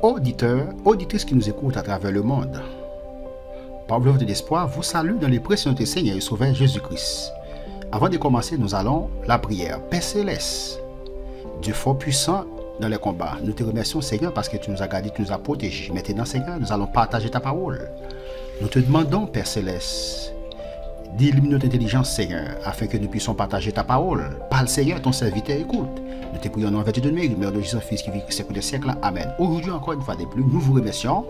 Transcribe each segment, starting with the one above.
auditeurs, auditrices qui nous écoutent à travers le monde. Par l'œuvre de l'espoir, vous salue dans les précieux de notre Seigneur et Sauveur Jésus-Christ. Avant de commencer, nous allons la prière. Père Céleste, Dieu fort puissant dans les combats, nous te remercions Seigneur parce que tu nous as gardés, tu nous as protégés. Maintenant Seigneur, nous allons partager ta parole. Nous te demandons Père Céleste, d'illuminer notre intelligence Seigneur, afin que nous puissions partager ta parole. Parle Seigneur, ton serviteur écoute. Nous te prions en vertu de Marie, Mère de Jésus-Christ qui vit au siècle des siècles. Amen. Aujourd'hui encore une fois de plus, nous vous remercions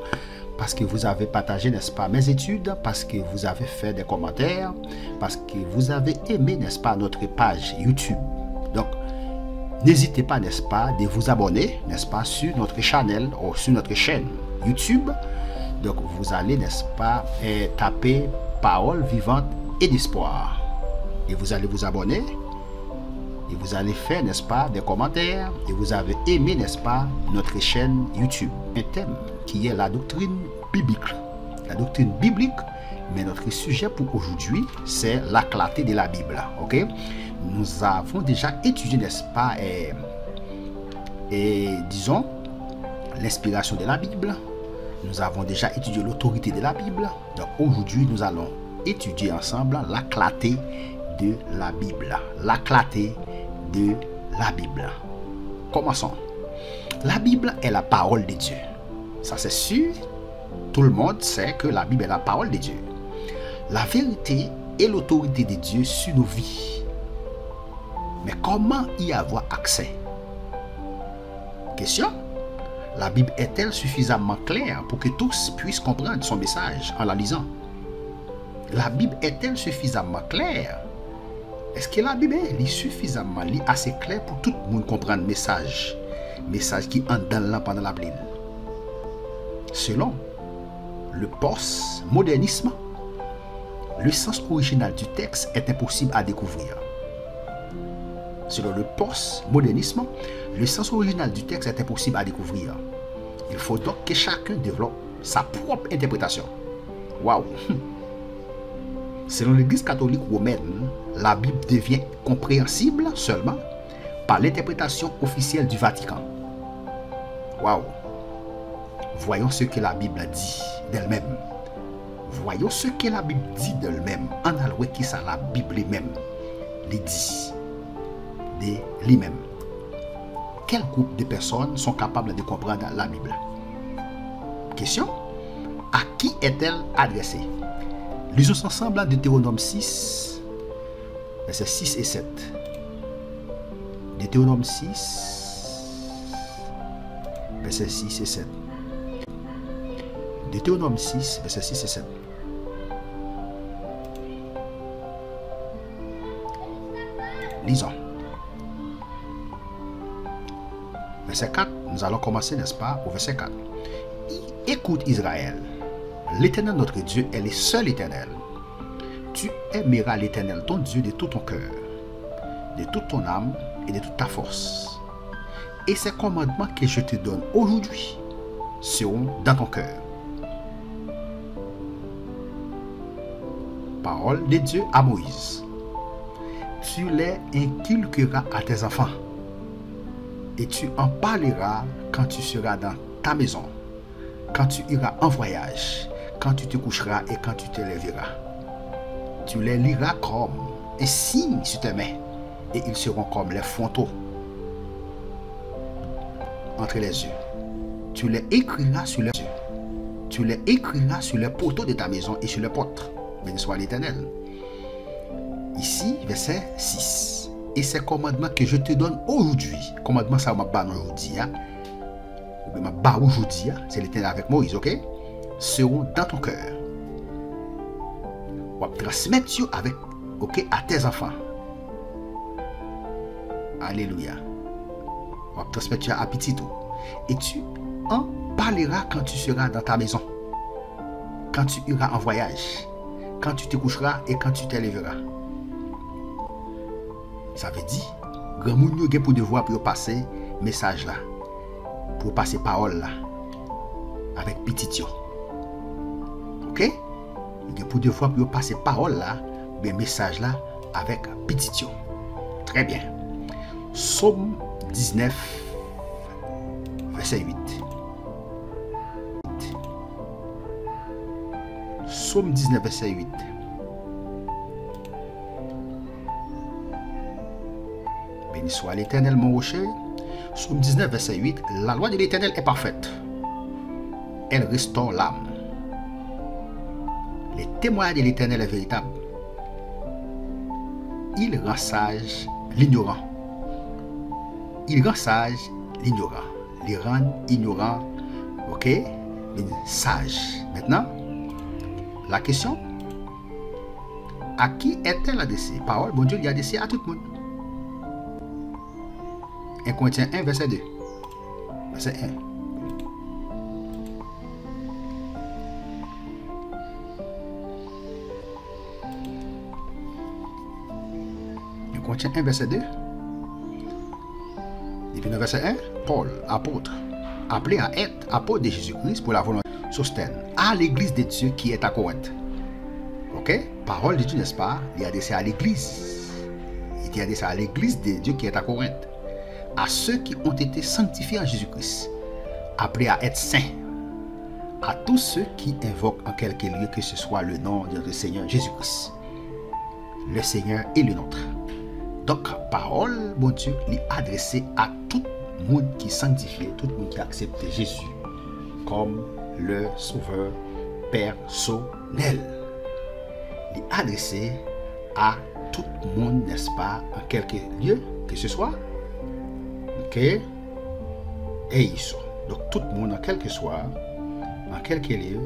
parce que vous avez partagé, n'est-ce pas, mes études, parce que vous avez fait des commentaires, parce que vous avez aimé, n'est-ce pas, notre page YouTube. Donc, n'hésitez pas, n'est-ce pas, de vous abonner, n'est-ce pas, sur notre channel ou sur notre chaîne YouTube. Donc, vous allez, n'est-ce pas, taper Parole vivante et d'espoir. Et vous allez vous abonner. Et vous allez faire, n'est-ce pas, des commentaires. Et vous avez aimé, n'est-ce pas, notre chaîne YouTube. Un thème qui est la doctrine biblique. La doctrine biblique, mais notre sujet pour aujourd'hui, c'est la clarté de la Bible. Ok? Nous avons déjà étudié, n'est-ce pas, disons, l'inspiration de la Bible. Nous avons déjà étudié l'autorité de la Bible. Donc aujourd'hui, nous allons étudier ensemble la clarté de la Bible. La clarté de la Bible. Commençons. La Bible est la parole de Dieu. Ça c'est sûr. Tout le monde sait que la Bible est la parole de Dieu. La vérité et l'autorité de Dieu sur nos vies. Mais comment y avoir accès? Question. La Bible est-elle suffisamment claire pour que tous puissent comprendre son message en la lisant? La Bible est-elle suffisamment claire? Est-ce que la Bible est suffisamment assez claire pour tout le monde comprendre le message? Message qui entre dans l'an pendant la pluie. Selon le postmodernisme, le sens original du texte est impossible à découvrir. Selon le postmodernisme, le sens original du texte est impossible à découvrir. Il faut donc que chacun développe sa propre interprétation. Waouh! Selon l'Église catholique romaine, la Bible devient compréhensible seulement par l'interprétation officielle du Vatican. Waouh! Voyons ce que la Bible dit d'elle-même. Voyons ce que la Bible dit d'elle-même. En alloué qui ça la Bible elle-même les dit de lui-même. Quel groupe de personnes sont capables de comprendre la Bible? Question. À qui est-elle adressée? Lisons ensemble Deutéronome 6, versets 6 et 7. Deutéronome 6, versets 6 et 7. Deutéronome 6, versets 6 et 7. Lisons. Verset 4, nous allons commencer, n'est-ce pas, au verset 4. Écoute Israël, l'Éternel notre Dieu est le seul Éternel. Tu aimeras l'Éternel ton Dieu de tout ton cœur, de toute ton âme et de toute ta force. Et ces commandements que je te donne aujourd'hui seront dans ton cœur. Parole de Dieu à Moïse. Tu les inculqueras à tes enfants. Et tu en parleras quand tu seras dans ta maison, quand tu iras en voyage, quand tu te coucheras et quand tu te lèveras. Tu les liras comme un signe sur tes mains, et ils seront comme les frontaux entre les yeux. Tu les écriras sur les yeux. Tu les écriras sur les poteaux de ta maison et sur les portes. Béni soit l'Éternel. Ici, verset 6. Et ces commandements que je te donne aujourd'hui, commandement ça m'a ban aujourd'hui, ou m'a ban aujourd'hui, c'est l'Éternel avec Moïse, ok? Seront dans ton cœur. On va transmettre avec, ok, à tes enfants. Alléluia. On va transmettre à petit tout. Et tu en parleras quand tu seras dans ta maison, quand tu iras en voyage, quand tu te coucheras et quand tu te lèveras. Ça veut dire, grand moun yo gen pour devoir pour passer message là, pour passer parole là, avec petit yo. Ok? Gen pour devoir pour passer parole là, ben message là, avec petit yo. Très bien. Psaume 19, verset 8. Psaume 19, verset 8. Béni soit l'Éternel, mon rocher. Psaume 19, verset 8. La loi de l'Éternel est parfaite. Elle restaure l'âme. Les témoignages de l'Éternel est véritable. Il rend sage l'ignorant. Il rend sage l'ignorant. Les rend ignorant, ok, sage. Maintenant, la question, à qui est-elle adressée? Parole, bon Dieu, il est adressé à tout le monde. 1 Corinthiens 1, verset 2. Verset 1. Corinthiens 1, verset 2. Depuis le verset 1, Paul, apôtre, appelé à être apôtre de Jésus-Christ pour la volonté soustaine à l'église de Dieu qui est à Corinthe. Ok? Parole de Dieu, n'est-ce pas? Il est adressé à l'église. Il est adressé à l'église de Dieu qui est à Corinthe. À ceux qui ont été sanctifiés en Jésus-Christ, appelés à être saints. À tous ceux qui invoquent en quelque lieu que ce soit le nom de notre Seigneur Jésus-Christ. Le Seigneur est le nôtre. Donc, parole, bon Dieu, est adressée à tout le monde qui est sanctifié, tout le monde qui accepte Jésus comme le sauveur personnel. Il est adressé à tout le monde, n'est-ce pas, en quelque lieu que ce soit. Ok? Et ils sont. Donc, tout le monde, en quelque soit, en quelque lieu,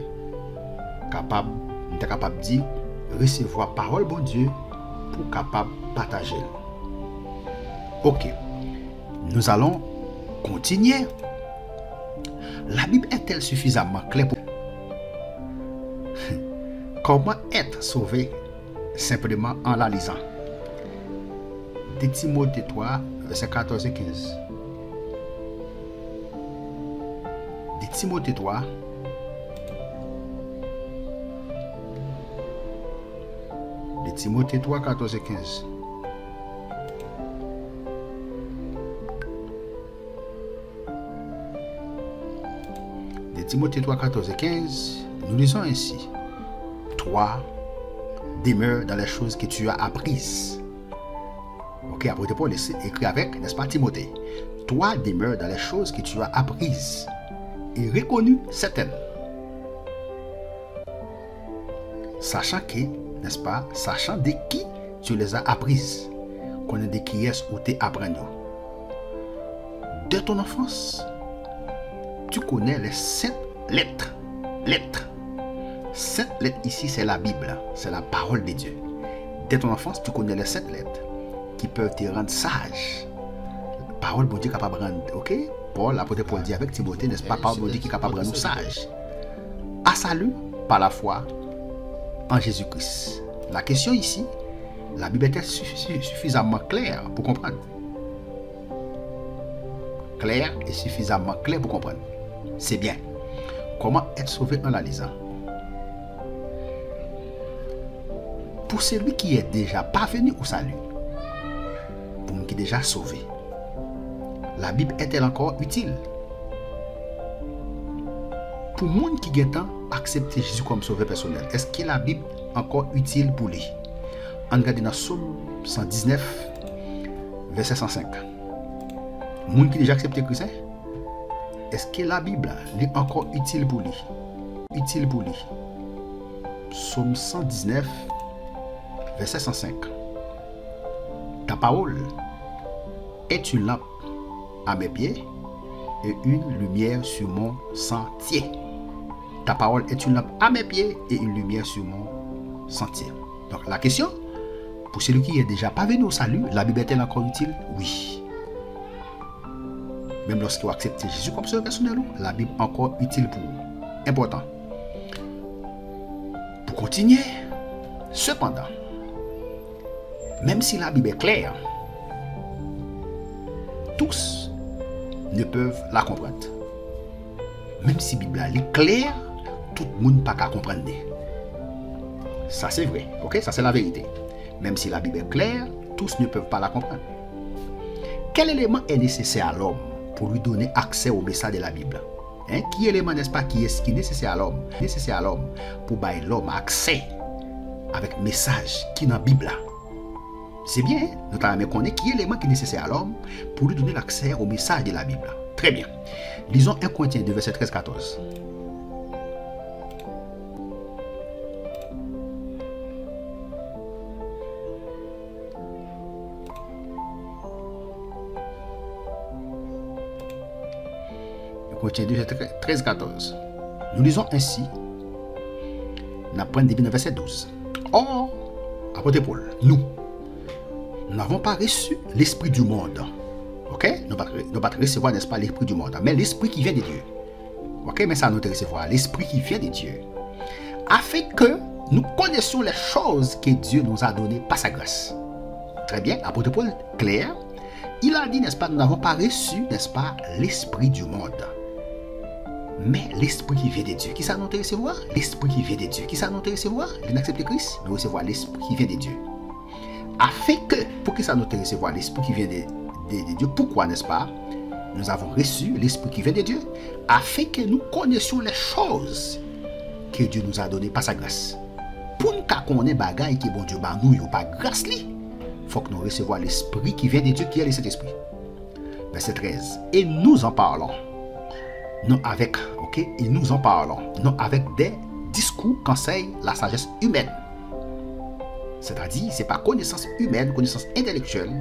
capable de dire, recevoir parole, bon Dieu, pour capable de partager. Ok, nous allons continuer. La Bible est-elle suffisamment claire pour comment être sauvé simplement en la lisant? De Timothée 3, verset 14 et 15. De Timothée 3, de Timothée 3, 14 et 15. Timothée 3, 14 et 15, nous lisons ainsi. Toi, demeure dans les choses que tu as apprises. Ok, apôtre Paul écrit avec, n'est-ce pas, Timothée? Toi, demeure dans les choses que tu as apprises et reconnues certaines. Sachant que, n'est-ce pas, sachant de qui tu les as apprises, connais de qui est-ce ou t'es appris. De ton enfance, tu connais les 7 lettres. Cette lettre ici, c'est la Bible, c'est la parole de Dieu. Dès ton enfance, tu connais les 7 lettres qui peuvent te rendre sage. La parole de Dieu est capable de rendre, ok? Paul, l'apôtre Paul dit avec Timothée, n'est-ce pas, parole de Dieu qui est capable de rendre nous sages. À salut par la foi en Jésus-Christ. La question ici, la Bible est suffisamment claire pour comprendre. Claire et suffisamment claire pour comprendre. C'est bien. Comment être sauvé en la lisant? Pour celui qui est déjà parvenu au salut, pour nous qui est déjà sauvé, la Bible est-elle encore utile? Pour le monde qui est accepté Jésus comme sauveur personnel, est-ce que la Bible est encore utile pour lui? On regarde dans Psaume 119, verset 105. Le monde qui a déjà accepté Christ, est-ce que la Bible est encore utile pour lui? Utile pour lui. Psaume 119, verset 105. Ta parole est une lampe à mes pieds et une lumière sur mon sentier. Ta parole est une lampe à mes pieds et une lumière sur mon sentier. Donc la question, pour celui qui est déjà parvenu au salut, la Bible est-elle encore utile? Oui. Même lorsqu'il a accepté Jésus comme sauveur personnel, la Bible est encore utile pour vous. Important. Pour continuer, cependant, même si la Bible est claire, tous ne peuvent la comprendre. Même si la Bible est claire, tout le monde ne peut pas comprendre. Ça c'est vrai, ok? Ça c'est la vérité. Même si la Bible est claire, tous ne peuvent pas la comprendre. Quel élément est nécessaire à l'homme pour lui donner accès au message de la Bible? Hein? Qui élément, n'est-ce pas, qui est nécessaire à l'homme? Nécessaire à l'homme pour bailler l'homme accès avec message qui est dans la Bible là. C'est bien, nous avons connaître qui est l'élément qui est nécessaire à l'homme pour lui donner l'accès au message de la Bible. Très bien. Lisons 1 Corinthiens 2, verset 13-14. Corinthiens 2, verset 13-14. Nous lisons ainsi, nous apprenons depuis le verset 12. Or, apôtre Paul, nous n'avons pas reçu l'esprit du monde. Ok? Nous n'avons pas recevoir, n'est-ce pas, l'esprit du monde, mais l'esprit qui vient de Dieu. Ok? Mais ça nous recevoir l'esprit qui vient de Dieu. Afin que nous connaissions les choses que Dieu nous a données par sa grâce. Très bien, apôtre Paul, clair. Il a dit, n'est-ce pas, nous n'avons pas reçu, n'est-ce pas, l'esprit du monde. Mais l'esprit qui vient de Dieu, qui ça nous recevoir? L'esprit qui vient de Dieu, qui ça nous recevoir? Il accepte Christ, nous recevoir l'esprit qui vient de Dieu. Afin que, pour que ça nous recevoir l'esprit qui vient de Dieu, pourquoi, n'est-ce pas? Nous avons reçu l'esprit qui vient de Dieu, afin que nous connaissions les choses que Dieu nous a données par sa grâce. Pour nous connaître bagaille que bon Dieu ba nous yo par grâce li, faut que nous recevoir l'esprit qui vient de Dieu, qui est le Saint-Esprit. Verset 13. Et nous en parlons. Non avec, ok, et nous en parlons, non avec des discours qu'enseigne la sagesse humaine. C'est-à-dire, c'est pas connaissance humaine, connaissance intellectuelle,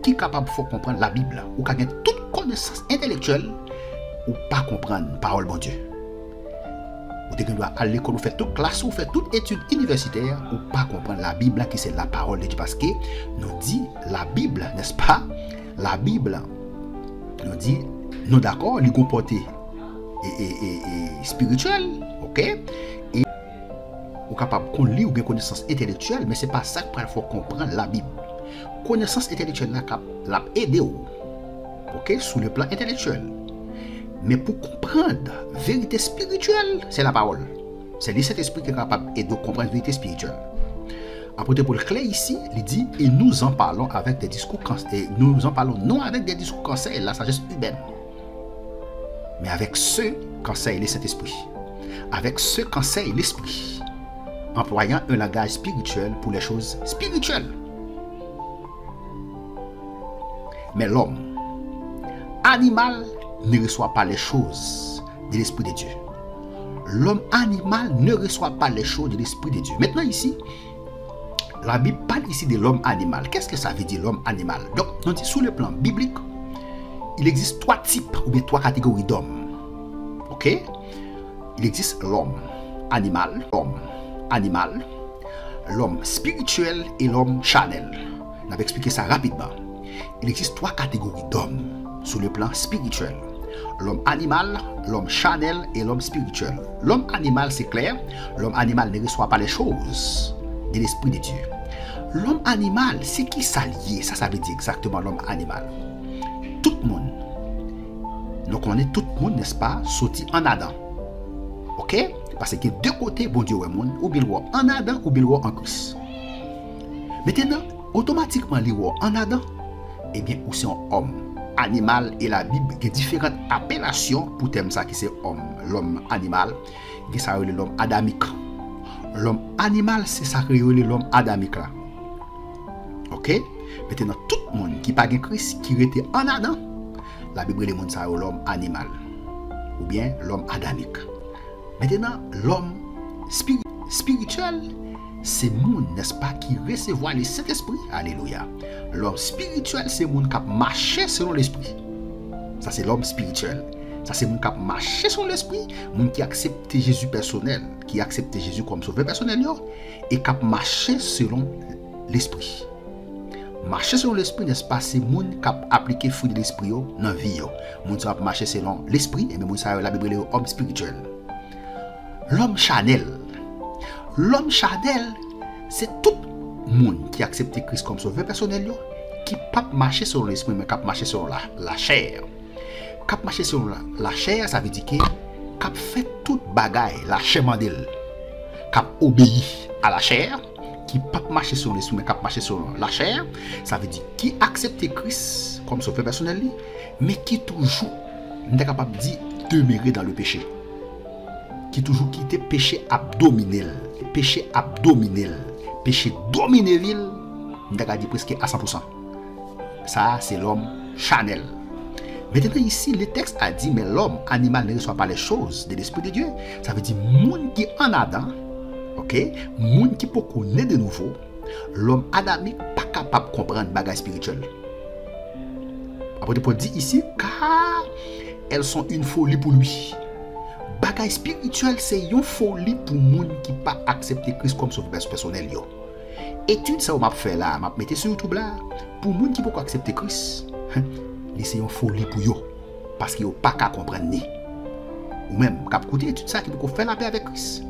qui est capable de comprendre la Bible, ou qui a toute connaissance intellectuelle, ou pas comprendre parole de Dieu. Ou doit aller à l'école, ou faire toute classe, ou faire toute étude universitaire, ou pas comprendre la Bible, qui c'est la parole de Dieu, parce que nous dit la Bible, n'est-ce pas? La Bible nous dit, nous d'accord, lui comporter et spirituel, ok, et ou capable qu'on lit ou bien connaissance intellectuelle, mais c'est pas ça qu'il faut comprendre la Bible. Connaissance intellectuelle l'a aidé, ok, sous le plan intellectuel, mais pour comprendre vérité spirituelle, c'est la parole. C'est cet esprit qui est capable de comprendre la vérité spirituelle. Apôtre Paul clair ici, il dit, et nous en parlons avec des discours et nous en parlons non avec des discours conseils, la sagesse humaine, mais avec ceux qu'enseigne le Saint-Esprit, avec ceux qu'enseigne l'Esprit, employant un langage spirituel pour les choses spirituelles. Mais l'homme animal ne reçoit pas les choses de l'Esprit de Dieu. L'homme animal ne reçoit pas les choses de l'Esprit de Dieu. Maintenant ici, la Bible parle ici de l'homme animal. Qu'est-ce que ça veut dire l'homme animal? Donc, on dit sous le plan biblique, il existe trois types ou bien trois catégories d'hommes. Ok? Il existe l'homme animal, l'homme spirituel et l'homme charnel. On va expliquer ça rapidement. Il existe trois catégories d'hommes sur le plan spirituel. L'homme animal, l'homme charnel et l'homme spirituel. L'homme animal, c'est clair. L'homme animal ne reçoit pas les choses de l'Esprit de Dieu. L'homme animal, c'est qui s'allie? Ça veut dire exactement l'homme animal. Tout le monde. Donc on est tout le monde, n'est-ce pas, sorti en Adam. Ok? Parce que deux côtés, bon Dieu, ou bien en Adam ou bien en Christ. Maintenant, automatiquement, les en Adam, eh bien, aussi un homme. Animal et la Bible, il y a différentes appellations pour thème ça qui c'est homme. L'homme animal, qui ça l'homme adamique. L'homme animal, c'est ça que l'homme adamique là. Ok? Maintenant, tout le monde qui n'a pas Christ, qui était en Adam, la Bible les monde ça l'homme animal. Ou bien l'homme adamique. Maintenant, l'homme spirituel, c'est monde, n'est-ce pas, qui recevoir le Saint-Esprit. Alléluia. L'homme spirituel, c'est monde qui marche selon l'Esprit. Ça, c'est l'homme spirituel. Ça, c'est monde qui marche selon l'Esprit, monde qui accepte Jésus personnel, qui accepte Jésus comme sauveur personnel, et qui marche selon l'Esprit. Marcher selon l'Esprit, n'est-ce pas, c'est monde qui applique le fruit de l'Esprit dans la vie. Monde qui marche selon l'Esprit, et même la Bible est homme spirituel. L'homme charnel. L'homme charnel, c'est tout le monde qui accepte Christ comme sauveur personnel, qui ne peut pas marcher selon l'esprit, mais qui marcher selon la chair. Qui marcher selon la chair, ça veut dire que qui fait toute bagaille, la chair mandel, qui obéit à la chair, qui ne peut pas marcher selon l'esprit, mais qui marcher selon la chair, ça veut dire qui accepte Christ comme sauveur personnel, mais qui toujours n'est capable de dire demeurer dans le péché. Qui toujours quitté péché abdominal. Péché abdominal. Péché dominé ville. On a dit presque à 100%. Ça, c'est l'homme charnel. Maintenant ici, le texte a dit, mais l'homme animal ne reçoit pas les choses de l'Esprit de Dieu. Ça veut dire, moun qui en Adam, ok, moun qui peut connaître de nouveau, l'homme adamique pas capable de comprendre bagage spirituel. Après, Paul dit ici, car elles sont une folie pour lui. Bagage spirituel, c'est une folie pour moun qui pas accepter Christ comme sauveur personnel. Étude ça, on m'a fait là, m'a mis sur YouTube là, pour moun qui peut accepter Christ. C'est une folie pour eux parce qu'ils n'ont pas qu'à comprendre ou même qu'à écouter tout ça qui peut faire la paix avec Christ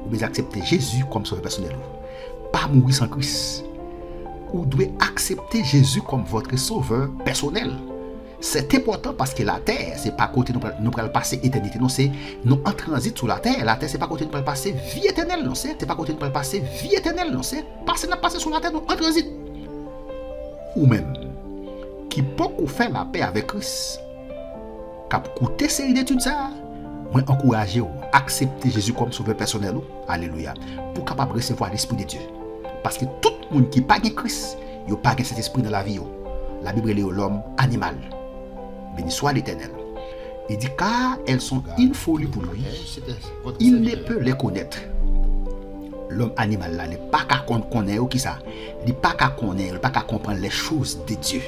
ou bien accepter Jésus comme sauveur personnel, pas mourir sans Christ, ou devez accepter Jésus comme votre sauveur personnel. C'est important parce que la terre c'est pas côté nous allons passer éternité, non, c'est nous en transit sur la terre c'est pas côté nous allons passer vie éternelle, non, c'est pas côté nous allons passer vie éternelle, non, c'est passer sur la terre nous en transit, ou même qui peut faire la paix avec Christ, cap coûter série d'études ça, moi encourager à accepter Jésus comme sauveur personnel, alléluia, pour capable recevoir l'esprit de Dieu. Parce que tout le monde qui pas de Christ, il pas cet esprit dans la vie. La Bible est l'homme animal. Béni soit l'Éternel. Il dit car elles sont une folie pour lui, il ne peut les connaître. L'homme animal là, il n'est pas qu'à connaître qui ça, il n'est pas qu'à connaître, il n'est pas qu'à comprendre les choses de Dieu.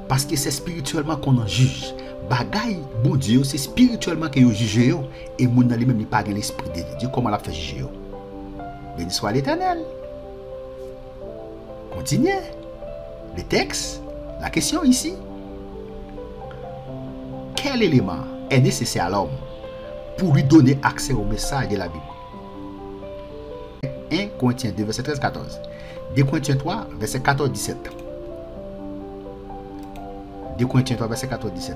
Parce que c'est spirituellement qu'on en juge. Bagaille, bon Dieu, c'est spirituellement que vous jugez. Et mon n'a même pas l'esprit de Dieu. Comment l'a fait juger? Béni soit l'Éternel. Continuez. Le texte, la question ici. Quel élément est nécessaire à l'homme pour lui donner accès au message de la Bible? 1 Corinthiens 2, verset 13-14. 2 Corinthiens 3, verset 14-17. 2 Corinthiens 3, verset 14-17.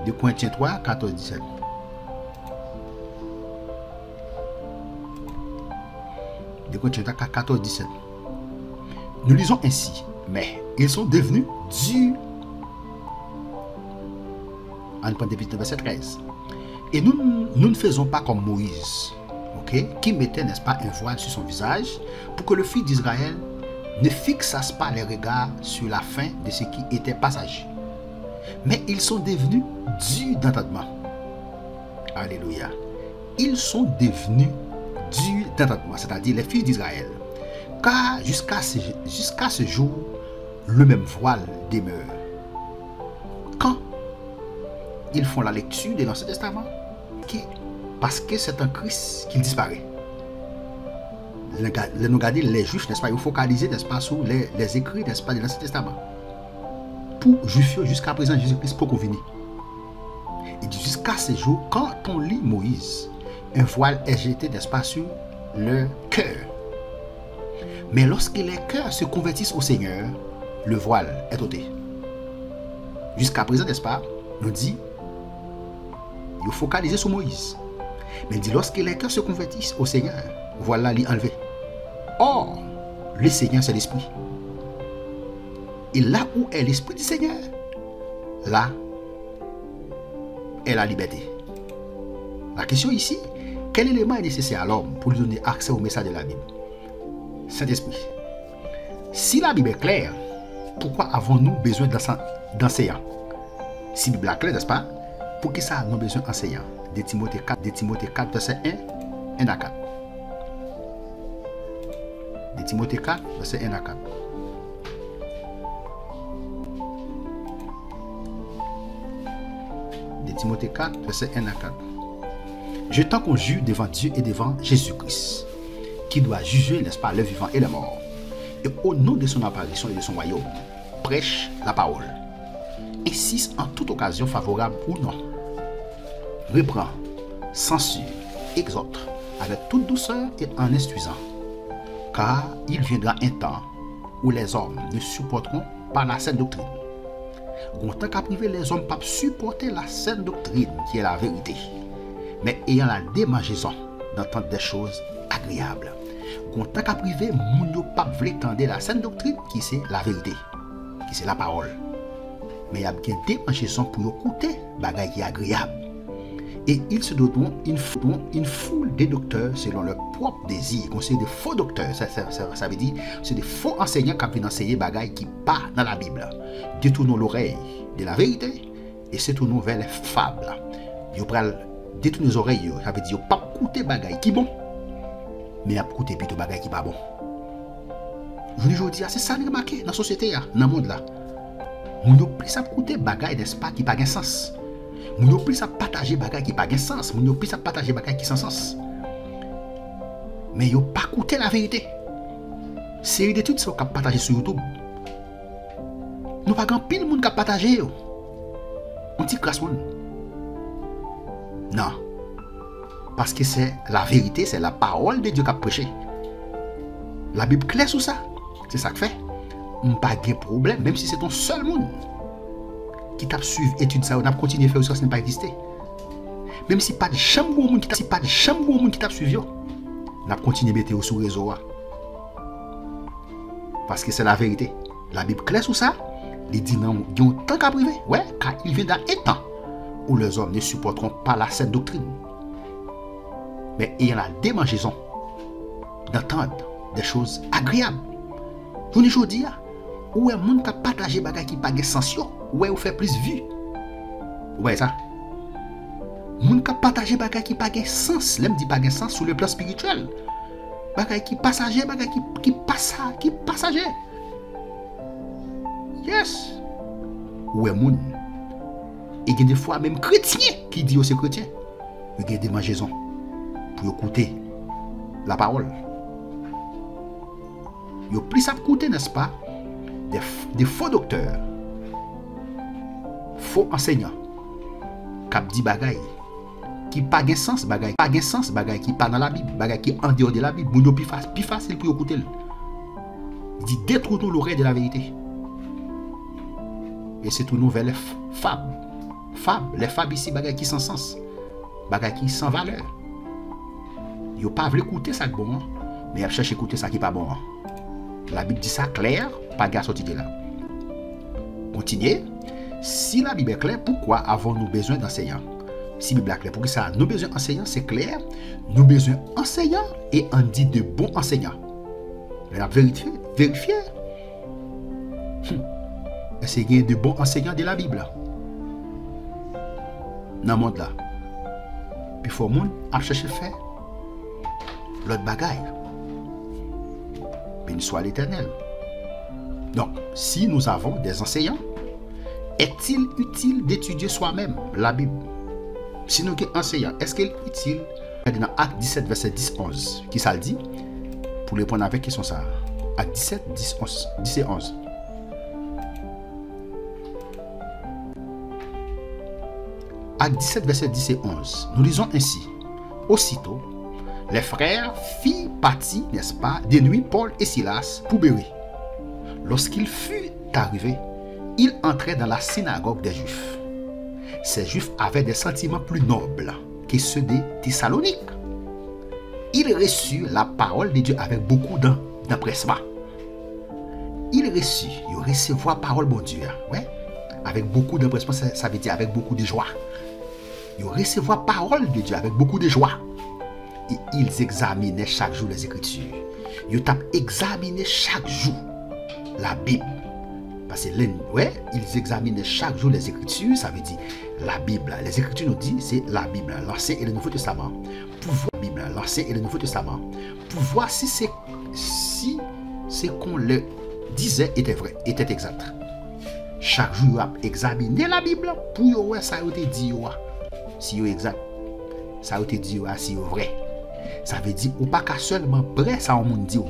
2 Corinthiens 3, 14-17. 2 Corinthiens 3, 14-17. Nous lisons ainsi, mais ils sont devenus durs. En point de vue de verset 13. Et nous ne faisons pas comme Moïse, qui mettait, n'est-ce pas, un voile sur son visage pour que le fils d'Israël ne fixasse pas les regards sur la fin de ce qui était passager. Mais ils sont devenus durs d'entendement. Alléluia. Ils sont devenus durs d'entendement, c'est-à-dire les fils d'Israël. Car jusqu'à ce jour, le même voile demeure. Quand ils font la lecture de l'Ancien Testament, parce que c'est un Christ qui disparaît. Nous regarder les Juifs, n'est-ce pas, ils focaliser, n'est-ce pas, sur les écrits, n'est-ce pas, de l'Ancien Testament. Pour Juifs, jusqu'à présent, Jésus-Christ peut venir. Il dit jusqu'à ce jour, quand on lit Moïse, un voile est jeté, n'est-ce pas, sur le cœur. Mais lorsque les cœurs se convertissent au Seigneur, le voile est ôté. Jusqu'à présent, n'est-ce pas, nous dit, il faut focaliser sur Moïse. Mais il dit, lorsque les cœurs se convertissent au Seigneur, voilà l'y enlevé. Or, le Seigneur, c'est l'Esprit. Et là où est l'Esprit du Seigneur, là est la liberté. La question ici, quel élément est nécessaire à l'homme pour lui donner accès au message de la Bible? Saint-Esprit. Si la Bible est claire, pourquoi avons-nous besoin d'enseignants? Si la Bible est claire, n'est-ce pas? Pour qui ça avons besoin d'enseignants? De Timothée 4, verset 1 à 4. De Timothée 4, verset 1 à 4. De Timothée 4, verset 1 à 4. Je t'en conjure devant Dieu et devant Jésus-Christ, qui doit juger, n'est-ce pas, le vivant et le mort. Et au nom de son apparition et de son royaume, prêche la parole. Insiste en toute occasion favorable ou non. Reprend, censure, exhorte, avec toute douceur et en instruisant. Car il viendra un temps où les hommes ne supporteront pas la saine doctrine. Tant qu'à priver les hommes pas supporter la saine doctrine qui est la vérité, mais ayant la démangeaison d'entendre des choses agréables. Tant qu'à priver, moun yo pas vle tendre la saine doctrine qui c'est la vérité, qui c'est la parole. mais il y a des démangeaisons pour écouter bagay qui est agréable. Et ils se donneront une foule de docteurs selon leur propre désir. C'est des faux docteurs. Ça veut dire c'est des faux enseignants qui viennent enseigner bagay qui pas dans la Bible. Détournons l'oreille de la vérité et se tournons vers les fables. Ils prennent détourner les oreilles. Ça veut dire pas écouter bagay qui bon, mais à écouter plutôt bagay qui pas bon. Je dis, c'est ça que remarqué dans la société, dans le monde là. Nous n'avons plus à écouter bagay, n'est-ce pas, qui n'a pas de sens. Nous n'avons plus à partager bagay qui n'a pas de sens. Nous n'avons plus à partager bagay qui sans sens. Mais ils n'ont pas écouté la vérité. Série d'études sont partagées sur YouTube. Nous n'avons pas pile de monde qui a partagé. On dit classe monde. Non. Parce que c'est la vérité, c'est la parole de Dieu qui a prêché. La Bible claire sur ça. C'est ça que fait. On n'a pas de problème, même si c'est ton seul monde qui t'a suivi étude ça, on a continué à faire ça, ça n'a pas existé. Même si pas de chambre au monde qui t'a suivi, on a continué à mettre sur le réseau. Parce que c'est la vérité. La Bible claire sur ça. Il dit non, il y a un temps qu'à priver. Ouais, car il vient d'un temps où les hommes ne supporteront pas la saine doctrine. Mais il y en a des démangeaisons d'entendre des choses agréables. Je ne dis pas, où est le monde qui a partagé des choses qui n'ont pas de sens, où est où fait plus vue. Ouais, ça. Le monde qui a partagé des choses qui n'ont pas de sens, l'aime dit pas de sens sur le plan spirituel. Des choses qui passager, des choses qui passager. Yes. Où est le monde? Et il y a des fois même chrétiens qui disent aux c'est chrétien. Il y a des démangeaisons pour écouter la parole. Il y a plus à écouter, n'est-ce pas, des faux docteurs, faux enseignants, qui disent bagay, qui pas de sens, bagay, qui pas dans la Bible, bagay qui en dehors de la Bible, c'est plus facile pour écouter. Il dit détournons l'oreille de la vérité. Et c'est tout nous vers les fables. Les fables ici, bagay qui sans sens, bagay qui sans valeur. Ils n'ont pas voulu écouter ça qui est bon, mais ils cherchent à écouter ça qui n'est pas bon. La Bible dit ça clair, pas de sortie de là. Continuez. Si la Bible est claire, pourquoi avons-nous besoin d'enseignants? Si la Bible est claire, pourquoi ça? Nous besoin d'enseignants, c'est clair. Nous besoin d'enseignants et on dit de bons enseignants. On a vérifié. Est-ce qu'il y a de bons enseignants de la Bible? Dans le monde là. Puis il faut que le monde a cherché à faire l'autre bagaille. Béni soit l'Éternel. Donc, si nous avons des enseignants, est-il utile d'étudier soi-même la Bible? Si nous sommes enseignants, est-ce qu'il est utile? Dans Acte 17, verset 10-11, qui ça le dit? Pour les prendre avec, qui sont ça? Acte 17, 10 et 11. Acte 17, verset 10 et 11. Nous lisons ainsi. Aussitôt, les frères firent partie, n'est-ce pas, de nuit Paul et Silas pour Béry. Lorsqu'il fut arrivé, il entrait dans la synagogue des Juifs. Ces Juifs avaient des sentiments plus nobles que ceux des Thessaloniques. Ils reçurent la parole de Dieu avec beaucoup d'empressement. Ils recevoir la parole de Dieu, ouais, avec beaucoup d'empressement, ça veut dire avec beaucoup de joie. Ils recevoir la parole de Dieu avec beaucoup de joie. Et ils examinaient chaque jour les Écritures. Ils examinaient chaque jour la Bible. Parce que ouais, ils examinaient chaque jour les Écritures, ça veut dire la Bible. Les Écritures nous disent c'est la Bible, l'Ancien et le Nouveau Testament. Pour voir la Bible, l'Ancien et le Nouveau Testament. Pour voir si ce qu'on le disait était vrai, était exact. Chaque jour, ils ont examiné la Bible pour voir ça a été dit, si c'est exact. Ça a été dit, si c'est vrai. Ça veut dire ou pas qu'à seulement vrai ça on monde dit ou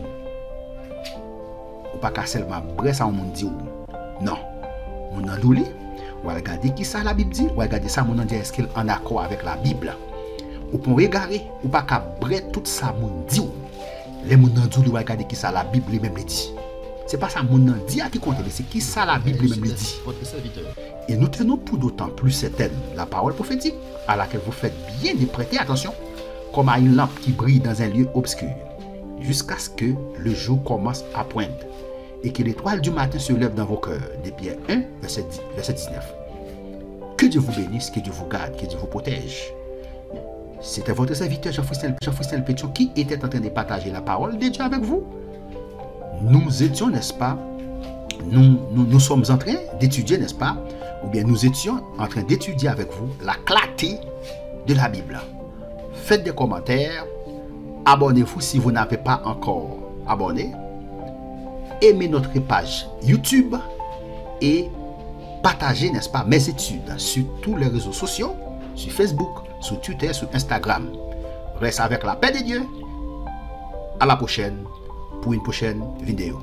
pas qu'à seulement vrai ça on monde dit non on en douli ou regarder qui ça la Bible dit ou regarder ça mon dit est-ce qu'il en accord avec la Bible ou pour regarder ou pas qu'à vrai tout ça mon dit les mon en douli ou regarder qui ça la Bible même le dit c'est pas ça mon en dit à qui compte mais c'est qui ça la Bible même le dit et nous tenons pour d'autant plus certaine la parole prophétique à laquelle vous faites bien de prêter attention comme à une lampe qui brille dans un lieu obscur, jusqu'à ce que le jour commence à poindre et que l'étoile du matin se lève dans vos cœurs. Des Pierre 1, verset 19. Que Dieu vous bénisse, que Dieu vous garde, que Dieu vous protège. C'était votre serviteur Jean-Fristel Pétion qui était en train de partager la parole de Dieu avec vous. Nous étions, n'est-ce pas, nous sommes en train d'étudier, n'est-ce pas, ou bien nous étions en train d'étudier avec vous la clarté de la Bible. Faites des commentaires, abonnez-vous si vous n'avez pas encore abonné, aimez notre page YouTube et partagez, n'est-ce pas, mes études sur tous les réseaux sociaux, sur Facebook, sur Twitter, sur Instagram. Reste avec la paix de Dieu. À la prochaine pour une prochaine vidéo.